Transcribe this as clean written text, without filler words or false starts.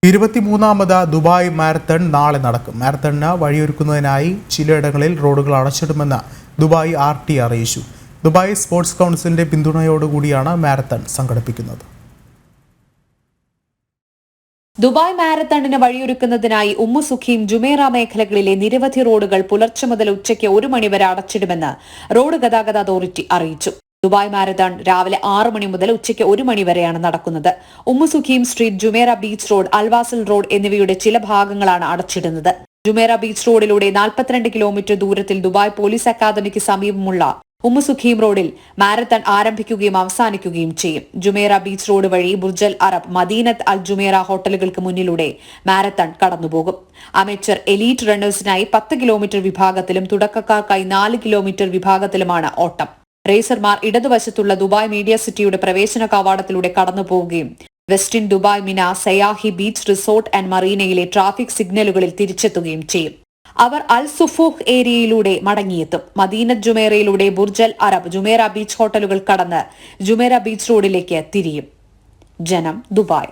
23ാമത് Dubai marathon നാളെ നടക്കും. മാരത്തണിന് വഴിയൊരുക്കുന്നതിനായി ചിലയിടങ്ങളിൽ റോഡുകൾ അടച്ചിടുമെന്ന് ദുബായ് RT അറിയിച്ചു. ദുബായ് സ്പോർട്സ് കൗൺസിലിന്റെ പിന്തുണയോടുകൂടിയാണ് മാരത്തൺ സംഘടിപ്പിക്കുന്നത്. ദുബായ് മാരത്തണിന് വഴിയൊരുക്കുന്നതിനായി സുഖീം ജുമേറ മേഖലകളിലെ നിരവധി റോഡുകൾ പുലർച്ചെ മുതൽ ഉച്ചയ്ക്ക് 1 മണി വരെ അടച്ചിടുമെന്ന് റോഡ് ഗതാഗത അതോറിറ്റി അറിയിച്ചു. ദുബായ് മാരത്തൺ രാവിലെ 6 മണി മുതൽ ഉച്ചയ്ക്ക് 1 മണി വരെയാണ് നടക്കുന്നത്. സുഖീം street, Jumeirah beach road, Al Wasl road എന്നിവയുടെ ചില ഭാഗങ്ങളാണ് അടച്ചിടുന്നത്. ജുമേറ ബീച്ച് റോഡിലൂടെ 42 കിലോമീറ്റർ ദൂരത്തിൽ ദുബായ് പോലീസ് അക്കാദമിക്ക് സമീപമുള്ള സുഖീം റോഡിൽ മാരത്തൺ ആരംഭിക്കുകയും അവസാനിക്കുകയും ചെയ്യും. ജുമേറ ബീച്ച് റോഡ് വഴി ബുർജൽ അറബ്, മദീനത്ത് അൽ ജുമേറ ഹോട്ടലുകൾക്ക് മുന്നിലൂടെ മാരത്തൺ കടന്നുപോകും. അമേച്ചർ എലീറ്റ് റണ്ണേഴ്സിനായി 10 കിലോമീറ്റർ വിഭാഗത്തിലും തുടക്കക്കാർക്കായി 4 കിലോമീറ്റർ വിഭാഗത്തിലുമാണ് ഓട്ടം. റേസർമാർ ഇടതുവശത്തുള്ള ദുബായ് മീഡിയ സിറ്റിയുടെ പ്രവേശന കവാടത്തിലൂടെ കടന്നുപോവുകയും വെസ്റ്റിൻ ദുബായ് മിന Zayani beach resort and മറീനയിലെ traffic സിഗ്നലുകളിൽ തിരിച്ചെത്തുകയും ചെയ്യും. അവർ അൽ സുഫൂഹ് ഏരിയയിലൂടെ മടങ്ങിയെത്തും. മദീനത്ത് ജുമേറയിലൂടെ ബുർജൽ അറബ്, ജുമേറ ബീച്ച് ഹോട്ടലുകൾ കടന്ന് ജുമേറ ബീച്ച് റോഡിലേക്ക് തിരിയും. ജനം, ദുബായ്.